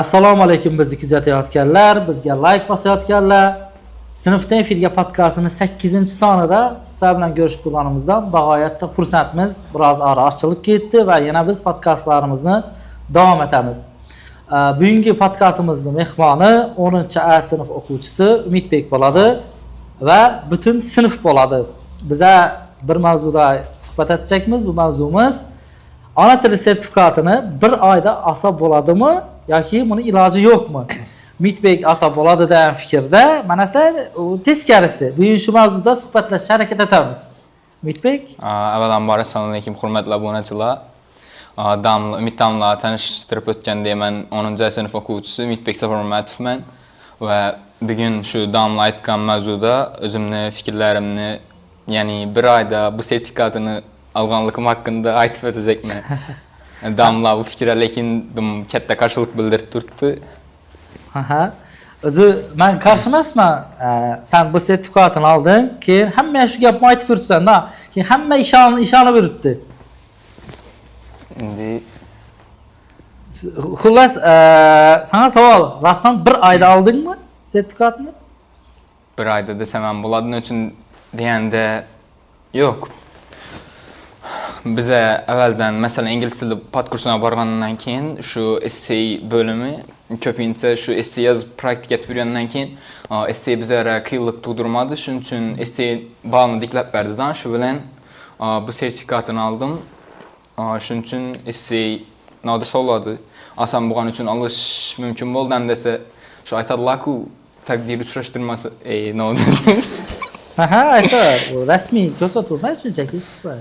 Assalomu alaykum bizni kuzatayotganlar, bizga like bosayotganlar. Sinfdan efirga podkastini 8-sonida sizlar bilan ko'rishib bo'lganimizdan bag'oyatda xursandmiz. Biroz ara ochilib ketdi va yana biz podkastlarimizni davom etamiz. Bugungi podkastimizning mehmoni 10-A sinf o'quvchisi Umidbek bo'ladi va butun sinf bo'ladi. Biza bir mavzuda suhbat etacakmiz. Bu mavzumuz ona tili sertifikatini bir oyda olsa bo'ladimi yoki buni iloji yo'qmi? Umidbek olsa bo'ladi degan fikrda, mana esa teskarisi. Bugun shu mavzuda suhbatlashishga harakat etamiz. Umidbek, avvalambor assalomu alaykum hurmatli obunachilar. Umid damla tanishtirib o'tgandek, men 10-sinf o'quvchisi Umidbek Safarmatovman va bugun shu damla aytgan mavzuda o'zimni fikrlarimni, ya'ni bir oyda bu sertifikatini alganligim hakkında aytib o'tacakman. Damla bu fikre lekin katta qarshilik bildirib turibdi. O'zi men qarshi emasman. Sen bu sertifikatini olding, keyin hamma shu gapni aytib turibsan-da, keyin hamma ishonib yuribdi. Endi xullas, sana savol, rostdan bir oyda oldingmi sertifikatni? Bir oyda desam ham bo'ladi, uchun deganda yo'q. Bize evvelden mesela İngiliz dili podkursuna borgandan keyin şu essay bölümü köpünçe şu essay yazıp praktik etip yürüyenden keyin essay bizlere kıyılık tugdurmadı. Şunun için essay bağını diklep verdi'den şu bilen bu sertifikatını aldım. Şunun için essay nadasa oladı. Asam buğan için alış mümkün boldan dese şu aytadılar ki takdir uçraştırması ne oldu? Aytar, resmi göstermez şunchaki suhbat.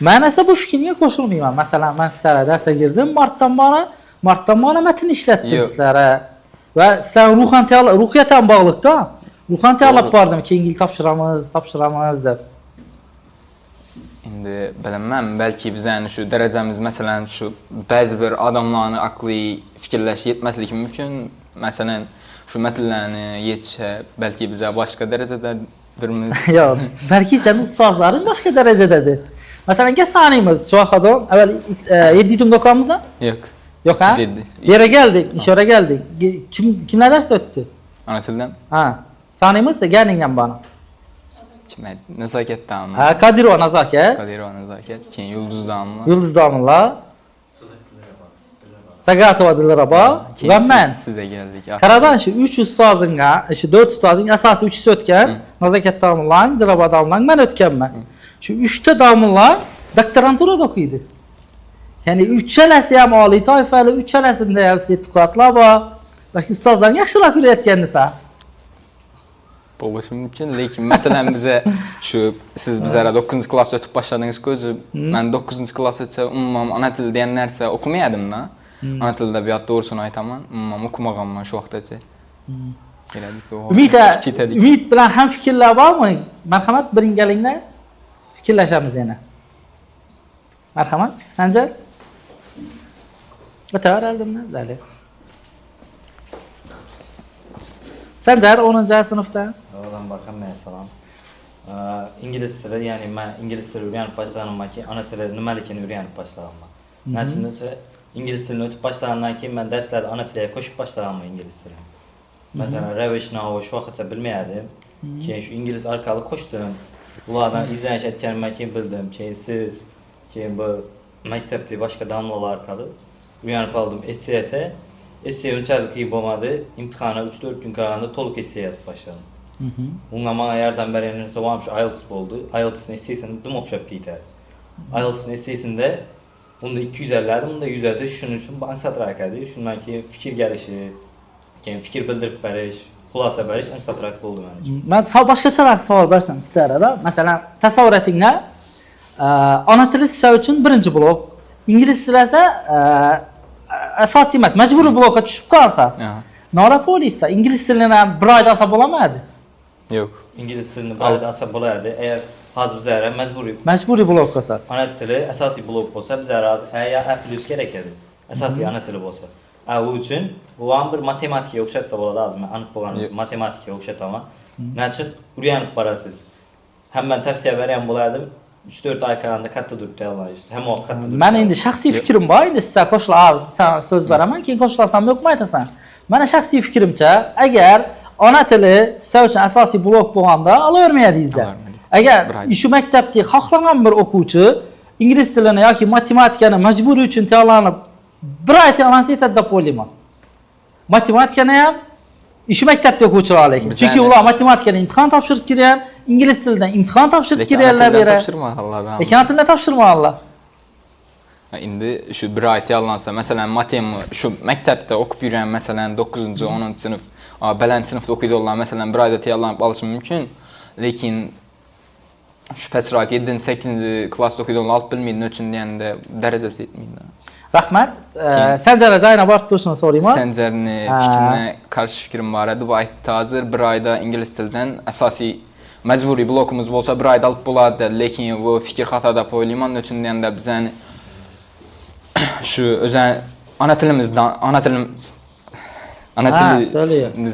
Men esa bu fikrga qo'shilmayman. Masalan, men sizlarga darsga girdim, martdan bana metin ishlatdim sizlarga. Va sizlar ruhiyatan bog'liqda. Ruhan tayyorlab bordim, keyingi yil topshiramiz deb. Endi bilaman, belki bizning shu darajamiz, masalan, shu ba'zi bir odamlarning aqliy fikrlashi yetmasligi mumkin. Masalan, shu metinlarni yetishi belki bize başka derecede durumuz. Yok, belki senin ustozların başka derecededir. Mesela gel saniyimiz şu akadon, evvel 7 idim dokanımıza? Yok. Yok ha? 37. Yere geldik, işe geldik. Kimler ders öttü? Ana tilden? Ha. Saniyimiz gelin bana. Kime? Nezaket damla. Ha, Kadirova Nezaket. Kadirova Nezaket. Keyin Yıldız damla. Yıldız damla. Sagatova Dilaraba ve ben. Size geldik. Karadan şu 3 ustazınga, şu 4 ustazın esası 3'üsü ötken, Nezaket damlan, Dilaraba damlan, ben ötkenmen. Şu 3'te damlan doktorantura da okuydu. Yani 3 elesi hem Ali tayfalı, 3 elesinde hem sertifikatlar var. Belki ustazların yaxşılak üretkenlisi. Oluşum mümkün. Lakin mesela bize şu siz bizlere 9. klas ötüp başladığınız gözü, ben 9. klas ötüp ummam ana dil diyenlerse okumayadım da. Ana tilde bir at doğrusunu aytaman, ummam okumağamman şu vaxtaca. Ümid bilan ham fikrlar bormi? Marhamat biringalinglar. Fikrlashamiz yana. Marhamat, Sanjar. O'tar oldimda, Zali. Sanjar 10-sinfda. Avvalambor assalom. İngliz tili, ya'ni men ingliz tili o'rganib boshlaganimdan ana tili nimaligini o'rganib boshlaganman. Nachincha ingliz tilini o'tib boshlagandan keyin men darslarda ana tiliga qo'shib boshlaganman ingliz tilini. Masalan, ravishni shu vaqtgacha bilmaydim. Keyin shu ingliz orqali qo'shdim. Ulardan izlanish etganimdan keyin bildim. Keyin siz, keyin bu maktabda boshqa damlalar orqali o'rganib oldim. Essay unchalik qiyin bo'lmadi. İmtihana 3-4 kun qolganda to'liq essay yozib boshladim. Bunga menga yordam bergan narsa ham shu IELTS bo'ldi. IELTS'ni essaysini dim o'xshab ketadi. IELTS'ni essaysinde bunda 250'di, bunda 100'di. Shuning uchun bu ansatrak edi. Shundan keyin fikr kelishi, keyin fikr bildirib berish, xulosa berish ansatrak bo'ldi men uchun. Men boshqacharoq savol bersam sizlarga, masalan, tasavvur etinglar, ona tili sizlar uchun birinchi blok, ingliz tili esa asosiy emas, majburiy blokka tushib qolsa. Nora polisa ingliz tilini bir oyda olsa bo'lamaydi. Yo'q. İngliz tilini bir oyda olsa bo'ladi. Eğer hozir bizlarga majburiy blok bo'lsa. Ana tili asosiy blok bo'lsa, bizlarga ya A+ kerak edi. Asosiy ana tili bo'lsa. U uchun bu ham bir matematikaga o'xshatsa bo'ladi, hozir men aniq bo'lganim matematikaga o'xshataman. Nachun o'rganib borasiz. Hamma tavsiya bergan bo'lardim. 3-4 ay qalanda katta durib tayyorlaysiz. Hem o katta durib. Men endi shaxsiy fikrim bor, endi sizga qo'shilib, sen so'z beraman, keyin qo'shilasam yo'qmi aytasan. Meni shaxsiy fikrimcha, agar ona tili sizlar uchun asosiy blok bo'lganda olavermayadingizlar. Agar shu maktabda xohlagan bir o'quvchi ingliz tilini yoki matematikani majburiy uchun tayyorlanib bir oy tayyorlansa yetadi deb o'ylayman. Matematikani ham shu maktabda o'quvchilar lekin. Chunki ular matematikadan imtihon topshirib kirgan, ingliz tilidan imtihon topshirib kirganlar beri. Lekin ana tildan topshirmaganlar. Endi shu bir oy tayyorlansa, masalan, matematika shu maktabda o'qib yurgan, masalan, 9-10 sinf, baland sinfda o'qiydiganlar, masalan, bir oyda tayyorlanib olishi mumkin. Lekin shu pastroq 7-8 klassda o'qiydiganlar olib bilmaydi, nechun deganda darajasi yetmaydi. Rahmat. Sanjar joyina borib turishini so'rayman. Sanjarni fikrini qarshi fikrim bor edi. Bu aytdi hozir bir oyda ingliz tilidan asosiy majburiy blokimiz bo'lsa bir oyda olib bo'ladi, lekin bu fikr xato deb o'ylayman. Nechun deganda bizani shu o'zan ona tilimizdan ona tilimiz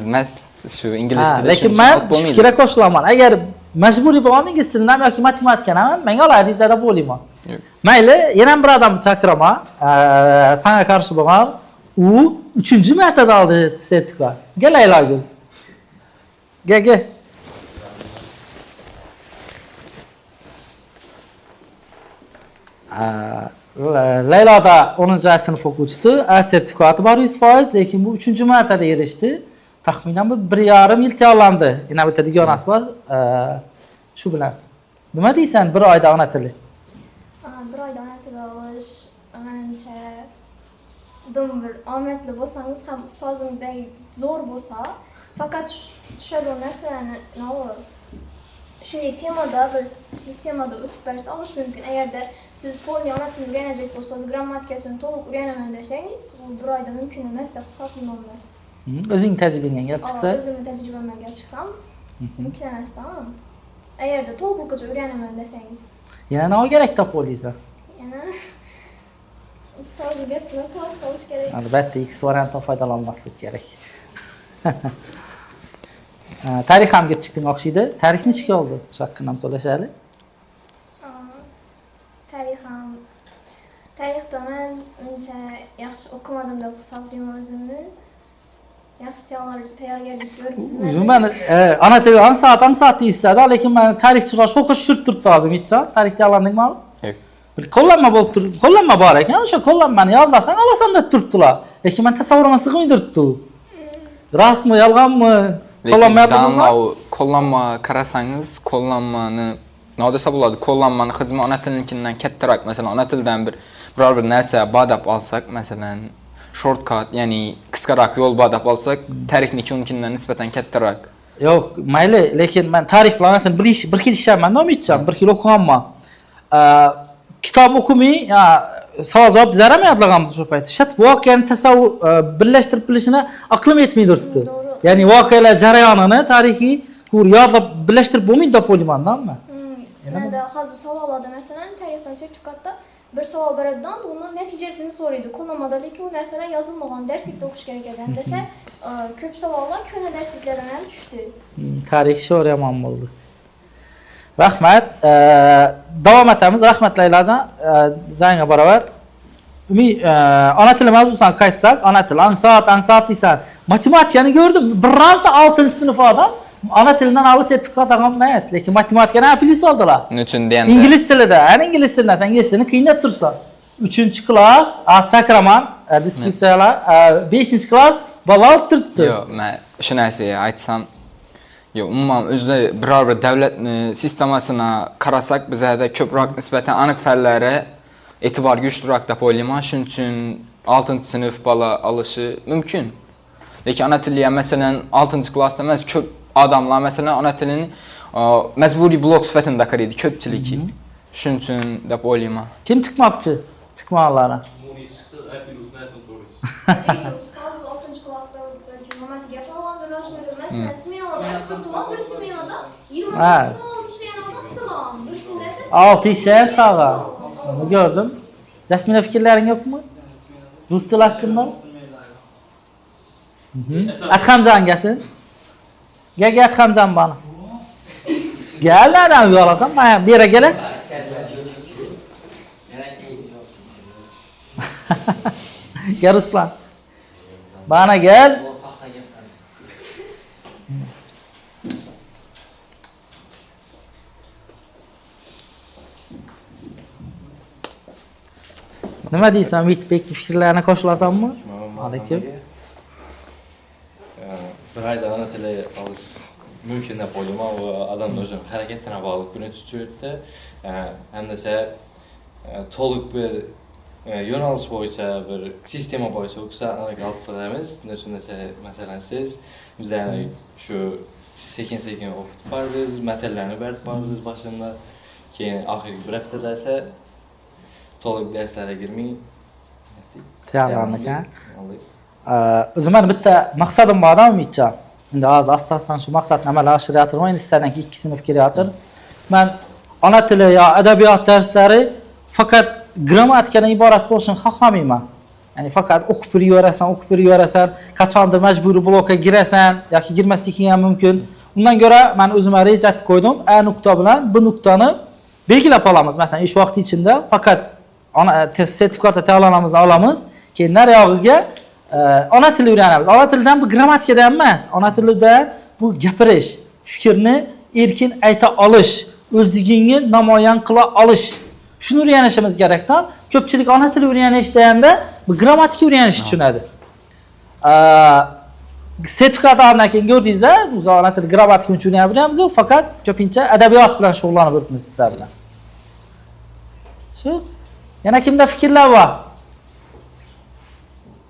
emas shu ingliz tili. Lekin men fikrga qo'shilaman. Agar majburiy bo'lgan ingliz tilidan yoki matematikani ham menga oladi deb o'ylayman. Mayli, yana bir odamni chaqiraman. Senga qarshi bo'lgan, u 3-martada oldi sertifikat. Gelaylagul. Gel. Layloda 10-sinf o'quvchisi, A sertifikati bor 100%, lekin bu 3-martada erishdi. Taxminan 1,5 yil tayyorlandi. Yana bitta digonasi bor. Shu bilan. Nima deysan bir oyda ona tili? Bir oyda ona tili olish, menimcha bir omadli bo'lsangiz ham ustozingiz zo'r bo'lsa, faqat tushadigan narsalarni nolur. Shunday temada bir sistemada o'tib bersa olish mumkin. Agarda siz polni ona tilini o'rganajak bo'lsangiz, grammatikasini to'liq o'rganaman desangiz, bu bir oyda mumkin emas deb hisoblayman. O'zing tajribangdan kelib chiqsa, o'zimning tajribamdan kelib chiqsam, mumkin emas-da. Agarda to'liqcha o'rganaman desangiz, yana nima kerak deb o'ylaysan? Yana ustozga gapni to'g'ri solish kerak. Albatta, X variantdan foydalanmaslik kerak. Tarix ham kelib chiqding o'xshaydi. Tarix nechga oldi? Shu haqida ham so'rashaylik. Tarixda men uncha yaxshi o'qimadim deb hisoblayman o'zimni. Yaxshi tayyorgarlik ko'rdim. Men ona tili ang saat deyishsa-da, lekin men tarixchilar sho'xi tushirib turibdi hozir, Mitcha. Tarix tayyorlandingmi? Yo'q. Bir qo'llanma bo'lib turibdi. Qo'llanma bor ekan, o'sha qo'llanmani yozlasang olasan deb turibdilar. Lekin men tasavvurimga sig'may turibdi. Rasmi, yolg'onmi? Qo'llanma qarasangiz, qo'llanmani nima desa bo'ladi? Qo'llanmani xizmat ona tilininkidan kattaroq, masalan, ona tilidan biror bir narsa badab olsak, masalan, shortcut, ya'ni qisqaroq yo'l badab olsak, tarixnikidan nisbatan kattaroq. Yo'q, mayli, lekin men tarix bilan ona tilini bir xil ishlaman, nomidcham, bir xil o'qiganman. Kitob o'qimay, savol javob beramayotganimda shu payt. Shat voqeani tasavvur birlashtirib bilishini aqlim yetmay turibdi. Ya'ni voqealar jarayonini tarixiy yodlab birlashtirib bo'lmaydi deb o'ylayman-da. Menda hozir savollarda masalan tarixdan sertifikatda bir savol beradidan uni natijasini so'raydi. Qo'llanmada lekin u narsalar yozilmagan, darslikda o'qish kerak edi. Desa, ko'p savollar ko'na darsliklardan ham tushdi. Tarix sho'r yomon bo'ldi. Rahmat. Davom etamiz. Rahmat Laylojon. Jangga baravar. Ona tili mavzusidan qaytsak, ona tili ang saat deysan. Matematikani ko'rdim. Bironta 6-sinf odam ona tilidan olib sertifikat olgan emas, lekin matematikani aplis oldilar. Nechun deganda? Ingliz tilida, ingliz tilidan sen ingliz tilini qiynab turibsan. 3-klass, chaqiraman, diskussiyalar, 5-klass balo olib turibdi. Yo'q, men shu narsaga aytsam, yo'q, umuman o'zida biror bir davlat sistemasini qarasak, bizda ko'proq nisbatan aniq fanlarga e'tibor kuchliroq deb o'ylayman. Shuning uchun 6-sinf bola olishi mumkin. Lekin ona tili ham masalan 6-klassda emas, ko'p odamlar masalan ona tilini majburiy blok sifatida qaraydi ko'pchiligi. Shuning uchun deb o'ylayman. Kim chiqmoqchi? Chiqmoqlari. Altı işe sağa. Onu gördüm. Jasmine fikirlerin yok mu? Rus dili hakkında? Atxamcan gelsin. Gel Atxamcan bana. Gel nereden yolasam? Bir yere gerek. Gel Ruslan. Bana gel. Nima deysan? Mitbekning fikrlarini qo'shilasanmi? Aleyküm. Bir ayda ana tili olish mumkin deb o'ylayman. U odamning o'zi harakatına bog'liq buni tushuntirdi. Hamda to'liq bir yo'nalish bo'yicha bir sistema bo'yicha o'qisa aniq olib qo'yamiz. Masalan siz bizlarni shu sekin-sekin o'qitib boramiz, materiallarni berib boramiz boshida. Keyin oxirgi bir haftada esa to'liq darslarga girmay tayyorlandik ha. O'zim meni bitta maqsadim bor Umidjon. Endi hozir asta-asta shu maqsadni amalga oshirayotirman. Endi sizlardan 2 sinf kelayotir. Men ona tili yo adabiyot darslari faqat grammatikadan iborat bo'lishini xohlamayman. Ya'ni faqat o'qib yurasan, qachondir majburiy blokka girasan yoki girmasliging ham mumkin. Undan ko'ra men o'zimga reja qo'ydim. A nuqta bilan bu nuqtani belgilab olamiz. Masalan, ish vaqti ichida faqat sertifikatni tayyorlanamizni olamiz. Keyin nariyog'iga ona tili o'rganamiz. Ona tilidan bu grammatikada emas. Ona tilida bu gapirish, fikrni erkin ayta olish, o'zligingni namoyon qila olish. Shuni o'rganishimiz kerakdan. Ko'pchilik ona tili o'rganish deganda bu grammatika o'rganish tushunadi. Sertifikat olgandan keyin ko'rdingizlar, biz ona tili grammatika uchun o'rganamiz, faqat ko'pincha adabiyot bilan shug'ullanib o'tamiz sizlar bilan. Shu. Yana kimda fikrlar bor?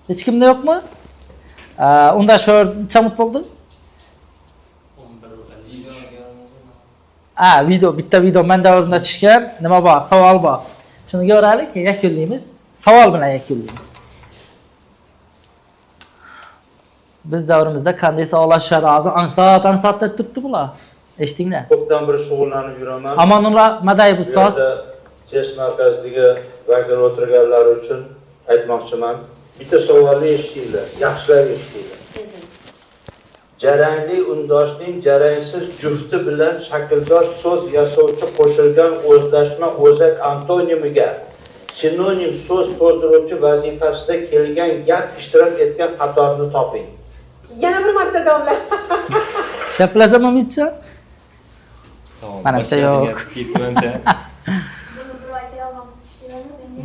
Hech kimda yo'qmi? Unda shu chamut bo'ldi? 11 video, bitta video men davrimda tushgan. Nima bor? Savol bor. Shuni ko'raylik, yakunlaymiz. Savol bilan yakunlaymiz. Biz davrimizda qanday savollar tushadi? Hozir ansat deb turibdi bular. Eshitdinglar? Ko'pdan bir shug'ullanib yuraman. Amonullo Madayev ustoz. Test markazidagi vakil o'tirganlar uchun aytmoqchiman. Bitta savolni eshitinglar, yaxshilab eshitinglar. Jarangli undoshning jarangsiz jufti bilan shakldosh so'z yasovchi qo'shilgan o'zlashma o'zak antonimiga sinonim so'z to'ldiruvchi vazifasida kelgan gap ishtirok etgan qatorni toping. Yana bir marta davomla. Shaplasam Umidjon? Manimcha yo'q.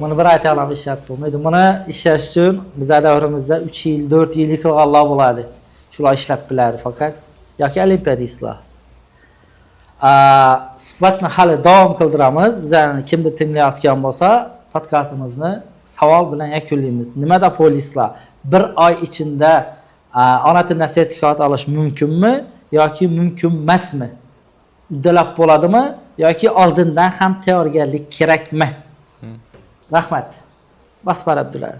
Buni bir ayta olamiz, ishlab bo'lmaydi. Buni ishlash uchun bizning davrimizda 3 yil, 4 yil qilganlar bo'ladi. Shular ishlab biladi faqat yoki olimpiadistlar. Suhbatni hali davom qildiramiz. Bizlarni kimdir tinglayotgan bo'lsa, podkastimizni savol bilan yakunlaymiz. Nimada polislar 1 oy ichida ona tilidan sertifikat olish mumkinmi yoki mumkin emasmi? Uddalab bo'ladimi yoki oldindan ham tayyorgarlik kerakmi? Rahmat. Basbar Abdulla.